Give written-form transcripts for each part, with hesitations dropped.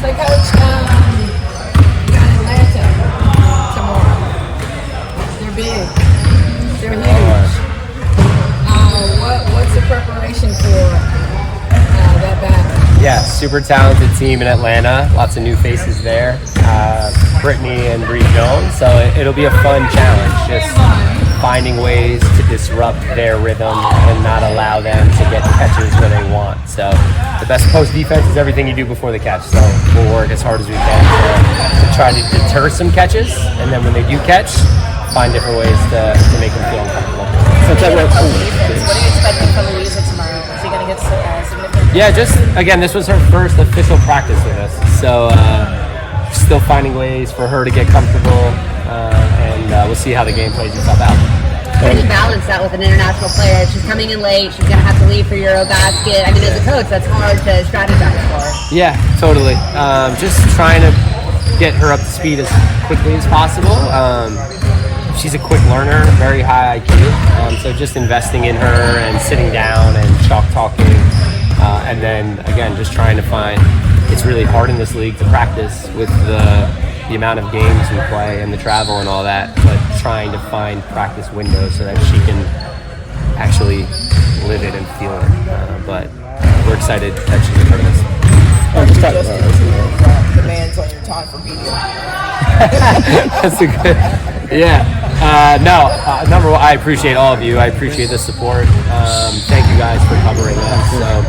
So, Coach, you got Atlanta tomorrow. They're big. They're huge. What's the preparation for that battle? Yeah, super talented team in Atlanta. Lots of new faces there. Brittany and Bree Jones. So it'll be a fun challenge. Just finding ways to disrupt their rhythm and not allow them to get catches where they want. So the best post defense is everything you do before the catch. So we'll work as hard as we can to try to deter some catches, and then when they do catch, find different ways to make them feel uncomfortable. What are you expecting from Luisa tomorrow? Is he going to get significant? Yeah, just again, this was her first official practice with us, so still finding ways for her to get comfortable, and we'll see how the game plays itself out. How do you balance that with an international player? She's coming in late. She's going to have to leave for Eurobasket. I mean, as a coach, that's hard to strategize for. Yeah, totally. Just trying to get her up to speed as quickly as possible. She's a quick learner, very high IQ. So just investing in her and sitting down and chalk talking. And then, again, just trying to find, it's really hard in this league to practice with the amount of games we play and the travel and all that, but trying to find practice windows so that she can actually live it and feel it. But we're excited that she's a part of this. Demands on your time for media. That's a good, yeah. Number one, I appreciate all of you. I appreciate the support. Thank you guys for covering us. So,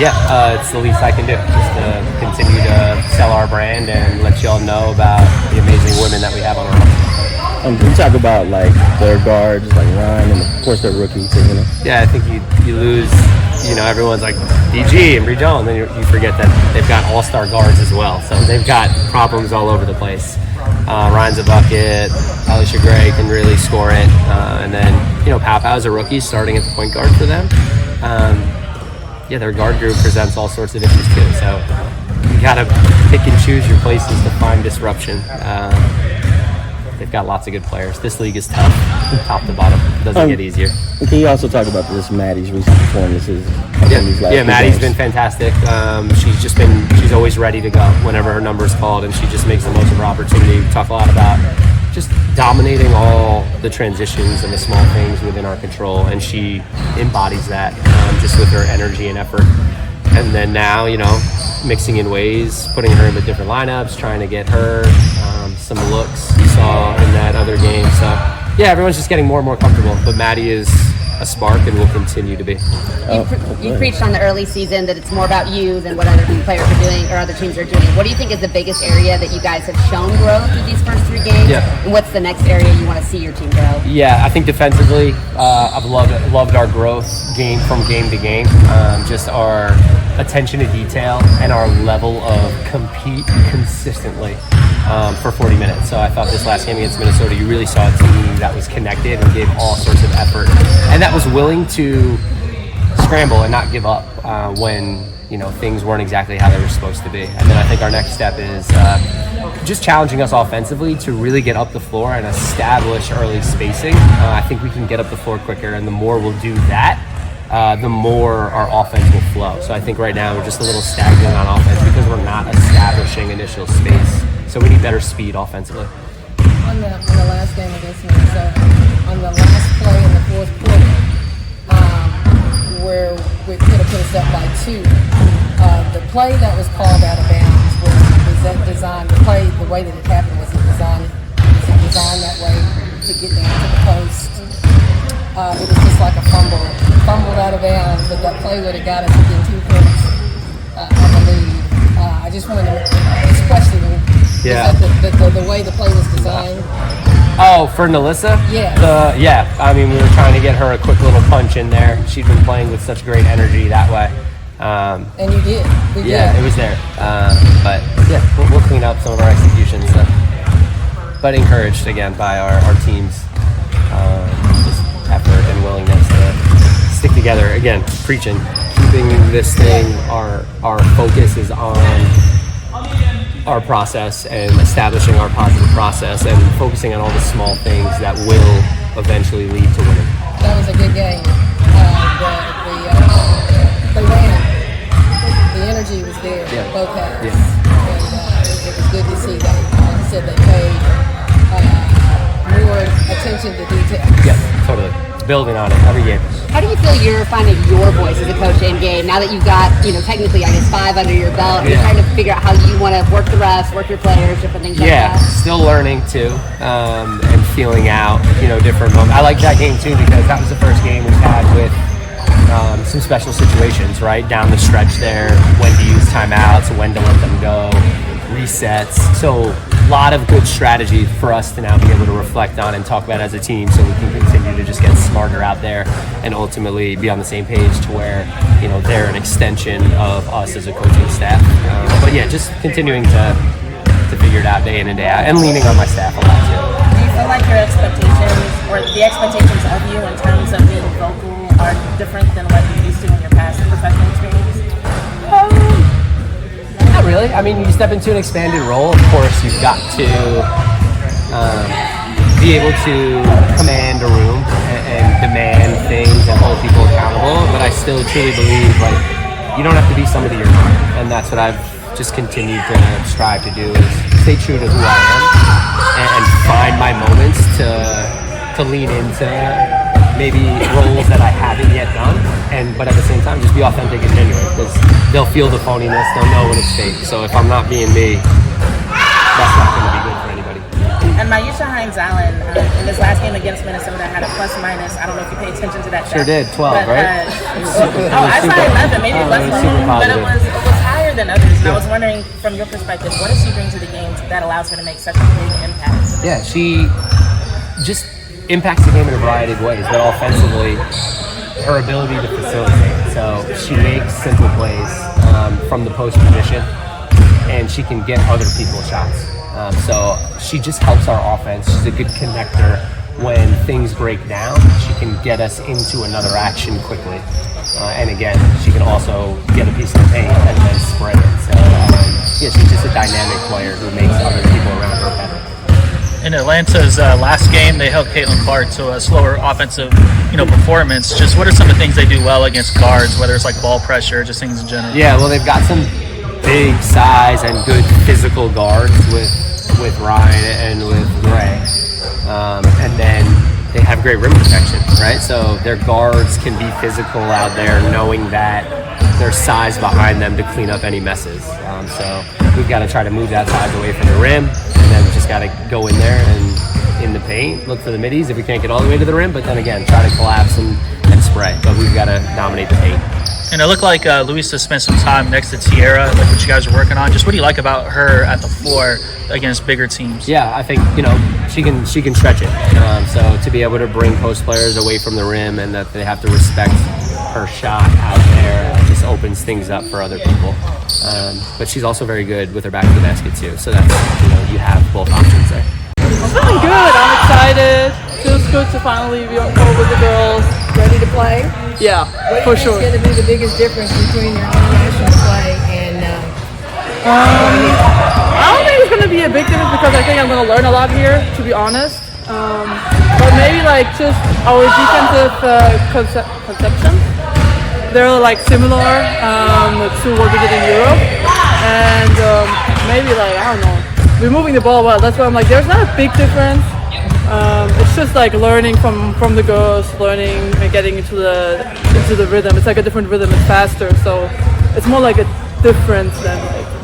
it's the least I can do. Just to continue to sell our brand and let y'all know about the amazing women that we have on our roster. You talk about like their guards, like Ryan, and of course their rookies. Yeah, I think you lose. Everyone's like DG and Bree Jones, and you forget that they've got all-star guards as well. So they've got problems all over the place. Ryan's a bucket. Alicia Gray can really score it. And then, Pau is a rookie starting at the point guard for them. Their guard group presents all sorts of issues too. So you got to pick and choose your places to find disruption. They've got lots of good players. This league is tough, top to bottom. It doesn't get easier. Can you also talk about Maddie's recent performances? Maddie's been fantastic. She's always ready to go whenever her number is called, and she just makes the most of her opportunity. We talk a lot about just dominating all the transitions and the small things within our control, and she embodies that just with her energy and effort. And then now, mixing in ways, putting her into different lineups, trying to get her some looks you saw in that other game. So, everyone's just getting more and more comfortable. But Maddie is a spark and will continue to be. You preached on the early season that it's more about you than what other players are doing or other teams are doing. What do you think is the biggest area that you guys have shown growth through these first 3 games? Yeah. And what's the next area you want to see your team grow? Yeah, I think defensively, I've loved our growth game from game to game. Just our attention to detail and our level of compete consistently for 40 minutes. So I thought this last game against Minnesota, you really saw a team that was connected and gave all sorts of effort, and that was willing to scramble and not give up when things weren't exactly how they were supposed to be. And then I think our next step is just challenging us offensively to really get up the floor and establish early spacing. I think we can get up the floor quicker, and the more we'll do that, the more our offense will flow. So I think right now we're just a little stagnant on offense because we're not establishing initial space. So we need better speed offensively. On the last game against Minnesota, on the last play in the fourth quarter, where we could have put us up by 2, the play that was called out of bounds was that designed, the way that it happened, was it designed that way to get down to the post? It was just like a fumbled out of bounds, but that play would have got us within 2 points, I believe. I just wanted to express it. Yeah. The way the play was designed. Oh, for NaLyssa? Yeah. I mean, we were trying to get her a quick little punch in there. She'd been playing with such great energy that way. And you did. It was there. But we'll clean up some of our executions. But encouraged again by our team's just effort and willingness to stick together. Again, preaching, keeping this thing. Our focus is on our process and establishing our positive process and focusing on all the small things that will eventually lead to winning. That was a good game. They ran. The energy was there. Yeah. both halves. Yeah. And it was good to see that. Like you said, they paid more attention to detail. Yeah, totally. Building on it every game. How do you feel you're finding your voice as a coach in game now that you've got, technically, I guess 5 under your belt? You're trying to figure out how you want to work the refs, work your players, different things like that. Yeah, still learning too, and feeling out, different moments. I like that game too because that was the first game we had with some special situations, right? Down the stretch there, when to use timeouts, when to let them go, resets. So a lot of good strategy for us to now be able to reflect on and talk about as a team so we can continue to just get smarter out there and ultimately be on the same page to where, they're an extension of us as a coaching staff. But yeah, just continuing to figure it out day in and day out and leaning on my staff a lot too. Do you feel like your expectations or the expectations of you in terms of being vocal are different than what you used to in your past professional experience? Not really. I mean, you step into an expanded role. Of course, you've got to be able to command a room and demand things and hold people accountable. But I still truly believe, you don't have to be somebody you're not. And that's what I've just continued to strive to do is stay true to who I am and find my moments to lean into maybe roles that I haven't yet done, but at the same time just be authentic and genuine because they'll feel the phoniness, they'll know when it's fake. So if I'm not being me, that's not going to be good for anybody. And NaLyssa Geiselsöder in this last game against Minnesota had a plus minus. I don't know if you pay attention to that. Sure did, 12, right? I saw 11, maybe less than but it was higher than others. And I was wondering, from your perspective, what does she bring to the game that allows her to make such a big impact? Yeah, she just impacts the game in a variety of ways, but offensively, her ability to facilitate. So she makes simple plays from the post position, and she can get other people shots. So she just helps our offense. She's a good connector. When things break down, she can get us into another action quickly. And again, she can also get a piece of the paint and then spread it. So she's just a dynamic player who makes other people around her better. In Atlanta's last game, they held Caitlin Clark to a slower offensive, performance. Just what are some of the things they do well against guards, whether it's like ball pressure, just things in general? Yeah, well, they've got some big size and good physical guards with Ryan and with Ray, and then they have great rim protection, right? So their guards can be physical out there, knowing that there's size behind them to clean up any messes. So we've got to try to move that size away from the rim, and then we just got to go in there and in the paint, look for the middies if we can't get all the way to the rim, but then again, try to collapse and spray. But we've got to dominate the paint. And it looked like Luisa spent some time next to Tierra, like what you guys are working on. Just what do you like about her at the floor against bigger teams? Yeah, I think she can stretch it. So to be able to bring post players away from the rim and that they have to respect her shot out there just opens things up for other people. But she's also very good with her back to the basket too. So that's you have both options there. I'm feeling good. I'm excited. Feels good to finally be on court with the girls. Ready to play? Yeah, What for do you sure. think is going to be the biggest difference between your international play and I don't think it's going to be a big difference because I think I'm going to learn a lot here, to be honest. But maybe just our defensive conception. They're similar to what we did in Europe. And maybe I don't know. We're moving the ball well. That's why I'm there's not a big difference. It's just learning from the girls, learning and getting into the rhythm. It's a different rhythm. It's faster, so it's more like a difference than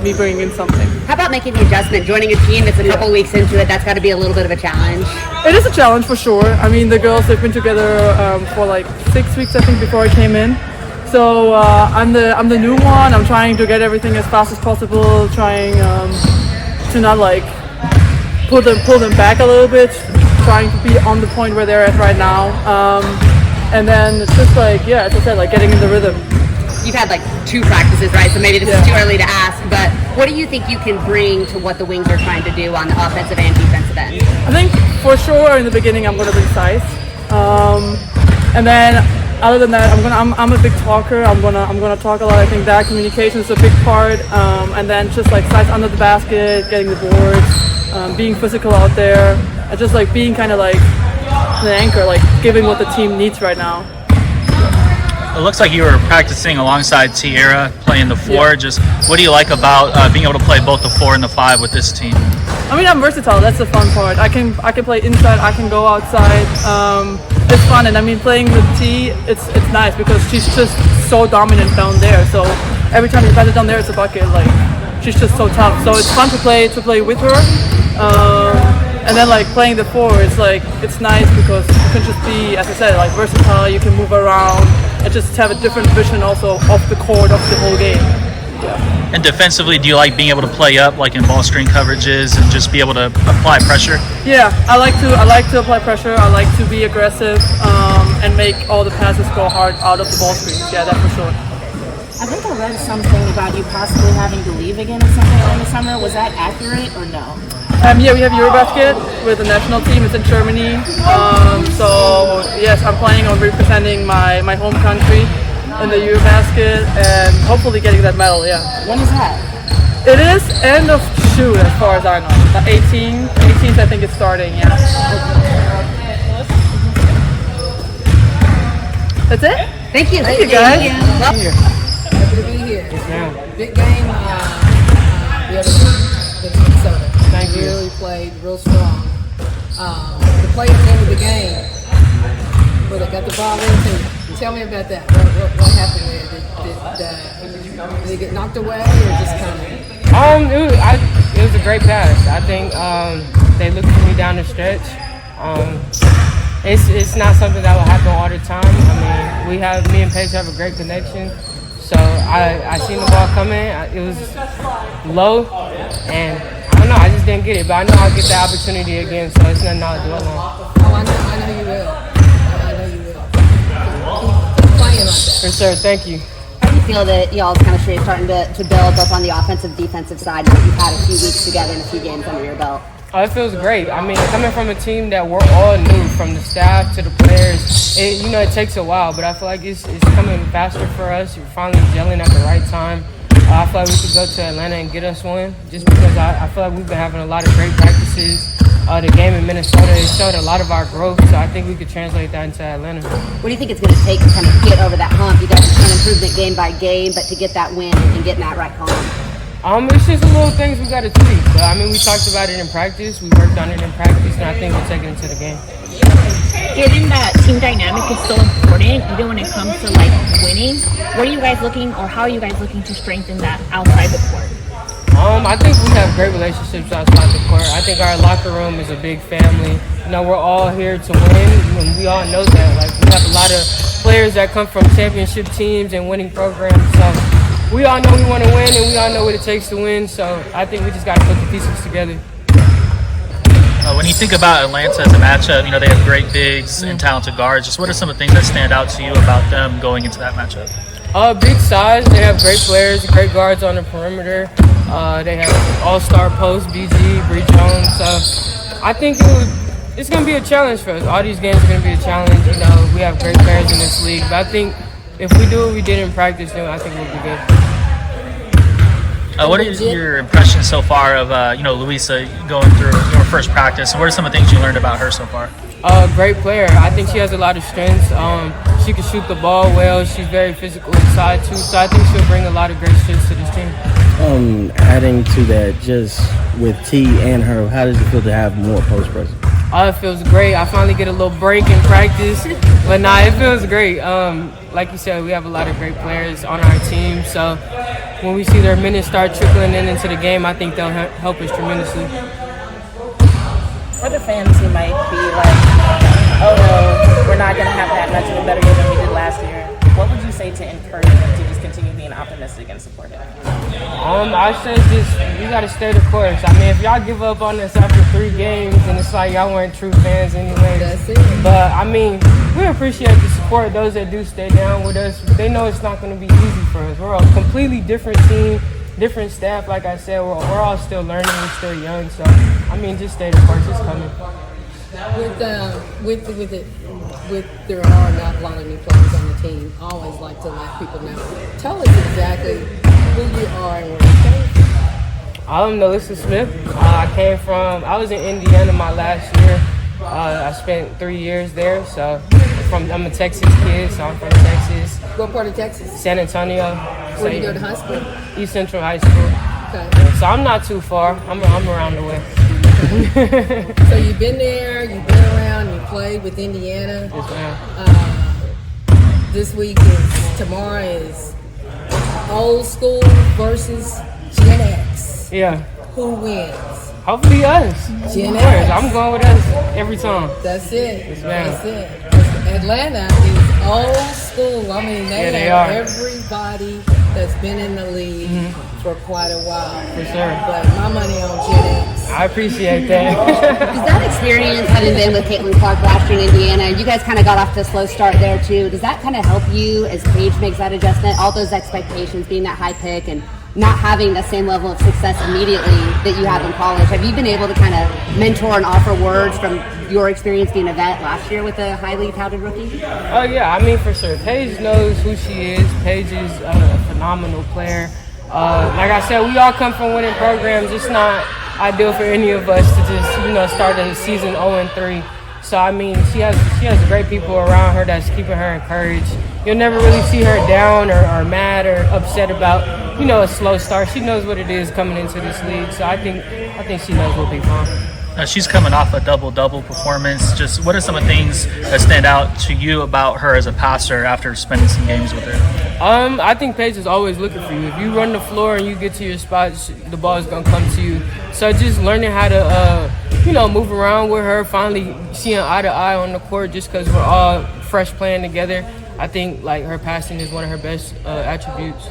me bringing in something. How about making the adjustment, joining a team that's a couple weeks into it? That's got to be a little bit of a challenge. It is a challenge for sure. I mean, the girls, they've been together for 6 weeks, I think, before I came in. So I'm the new one. I'm trying to get everything as fast as possible, trying to not pull them back a little bit, trying to be on the point where they're at right now. And then it's just as I said, getting in the rhythm. You've had 2 practices, right? So maybe this is too early to ask, but what do you think you can bring to what the Wings are trying to do on the offensive and defensive end? I think for sure in the beginning I'm going to bring size, and then other than that I'm a big talker. I'm gonna talk a lot. I think that communication is a big part, and then just size under the basket, getting the boards, being physical out there, and just being kind of an anchor, giving what the team needs right now. It looks like you were practicing alongside Tierra, playing the 4. Yeah. Just what do you like about being able to play both the 4 and the 5 with this team? I mean, I'm versatile. That's the fun part. I can play inside. I can go outside. It's fun, and I mean, playing with T, it's nice because she's just so dominant down there. So every time you pass it down there, it's a bucket. Like she's just so tough. So it's fun to play with her. And then like playing the 4, it's nice because you can just be, as I said, like versatile. You can move around and just have a different vision also off the court, of the whole game. Yeah. And defensively, do you like being able to play up like in ball screen coverages and just be able to apply pressure? Yeah, I like to apply pressure. I like to be aggressive and make all the passes go hard out of the ball screens. Yeah, that for sure. I think I read something about you possibly having to leave again or something during the summer. Was that accurate or no? Yeah, we have Eurobasket with the national team. It's in Germany. So yes, I'm planning on representing my home country in the Eurobasket and hopefully getting that medal. Yeah. When is that? It is end of June, as far as I know. The 18th, I think it's starting. Yeah. That's it. Thank you. Thank you, guys. Thank you. Happy to be here. Big game the other week against Minnesota. Thank you. Really played real strong. The play at the end of the game where they got the ball into. Tell me about that. What happened there? Did it get knocked away or just kind of? It was a great pass. I think they looked for me down the stretch. It's not something that will happen all the time. I mean, me and Paige have a great connection. So I seen the ball coming. It was low, and I don't know. I just didn't get it, but I know I'll get the opportunity again. So it's nothing I'll dwell on. Oh, I know you will. I know you will. Keep playing like that. For sure. Thank you. How do you feel that y'all's chemistry is starting to build both on the offensive, defensive side? Now that you've had a few weeks together and a few games under your belt. Oh, it feels great. I mean, coming from a team that we're all new, from the staff to the players, it takes a while, but I feel like it's coming faster for us. We're finally gelling at the right time. I feel like we could go to Atlanta and get us one, just because I feel like we've been having a lot of great practices. The game in Minnesota, it showed a lot of our growth, so I think we could translate that into Atlanta. What do you think it's going to take to kind of get over that hump? You guys have shown improvement game by game, but to get that win and getting that right home. It's just the little things we got to tweak. But, I mean, we talked about it in practice. We worked on it in practice, and I think we'll take it into the game. Given that team dynamic is so important, even when it comes to like winning, what are you guys looking, or how are you guys looking to strengthen that outside the court? I think we have great relationships outside the court. I think our locker room is a big family. We're all here to win, and we all know that. Like, we have a lot of players that come from championship teams and winning programs. So we all know we want to win, and we all know what it takes to win. So I think we just got to put the pieces together. When you think about Atlanta as a matchup, they have great bigs and talented guards. Just what are some of the things that stand out to you about them going into that matchup? Big size. They have great players, great guards on the perimeter. They have all-star post, BG, Bree Jones. So I think it's going to be a challenge for us. All these games are going to be a challenge. We have great players in this league. But I think if we do what we did in practice, then I think we'll be good. What is your impression so far of Luisa going through your first practice? And what are some of the things you learned about her so far? Great player. I think she has a lot of strengths. She can shoot the ball well. She's very physical inside too. So I think she'll bring a lot of great strengths to this team. Adding to that, just with T and her, how does it feel to have more post presence? It feels great. I finally get a little break in practice, but it feels great. Like you said, we have a lot of great players on our team. So when we see their minutes start trickling into the game, I think they'll help us tremendously. For the fans who might be like, oh no, we're not going to have that much of a better year than we did last year, what would you say to encourage them to just continue being optimistic and supportive? I say you got to stay the course. I mean, if y'all give up on us after 3 games, then it's like y'all weren't true fans anyway. That's it. But, I mean, we appreciate the support. Those that do stay down with us, they know it's not going to be easy for us. We're a completely different team, different staff. Like I said, we're all still learning. We're still young. So, I mean, just stay the course. It's coming. With there are not a lot of new players on the team. I always like to let people know. Tell us exactly who you are and where you came from. I'm NaLyssa Smith. I was in Indiana my last year. I spent 3 years there. So I'm a Texas kid, so I'm from Texas. Texas, What part of Texas? San Antonio. Where do you go to high school? East Central High School. Okay. So I'm not too far. I'm around the way. So you've been there, you've been around, you played with Indiana. Yes, ma'am. This week tomorrow is old school versus Gen X. Yeah. Who wins? Hopefully us. Gen Of course, X. I'm going with us every time. That's it. Yes, ma'am. That's it. 'Cause Atlanta is old school. I mean, they they have are. everybody that's been in the league for quite a while. For sure. But my money on Gen X. I appreciate that. Does that experience, having been with Caitlin Clark last year in Indiana, you guys kind of got off to a slow start there too. Does that kind of help you as Paige makes that adjustment? All those expectations, being that high pick and not having the same level of success immediately that you have in college. Have you been able to kind of mentor and offer words from your experience being a vet last year with a highly touted rookie? Oh yeah, I mean for sure. Paige knows who she is. Paige is a phenomenal player. Like I said, we all come from winning programs. It's not ideal for any of us to just start the season 0-3. So I mean, she has great people around her that's keeping her encouraged. You'll never really see her down or mad or upset about a slow start. She knows what it is coming into this league. So I think she knows we'll be fine. She's coming off a double-double performance. Just what are some of the things that stand out to you about her as a passer after spending some games with her? I think Paige is always looking for you. If you run the floor and you get to your spot, the ball is gonna come to you. So just learning how to, move around with her, finally seeing eye to eye on the court, just because we're all fresh playing together. I think like her passing is one of her best attributes.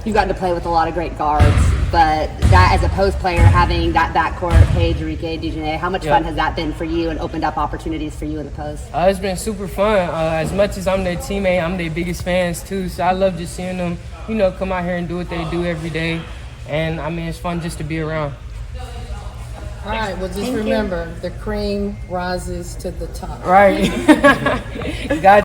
You've gotten to play with a lot of great guards, but that as a post player, having that backcourt, Paige, Enrique, Dejanay, how much fun has that been for you and opened up opportunities for you in the post? It's been super fun. As much as I'm their teammate, I'm their biggest fans too. So I love just seeing them, come out here and do what they do every day. And I mean, it's fun just to be around. All right, well, just remember, the cream rises to the top. Right. God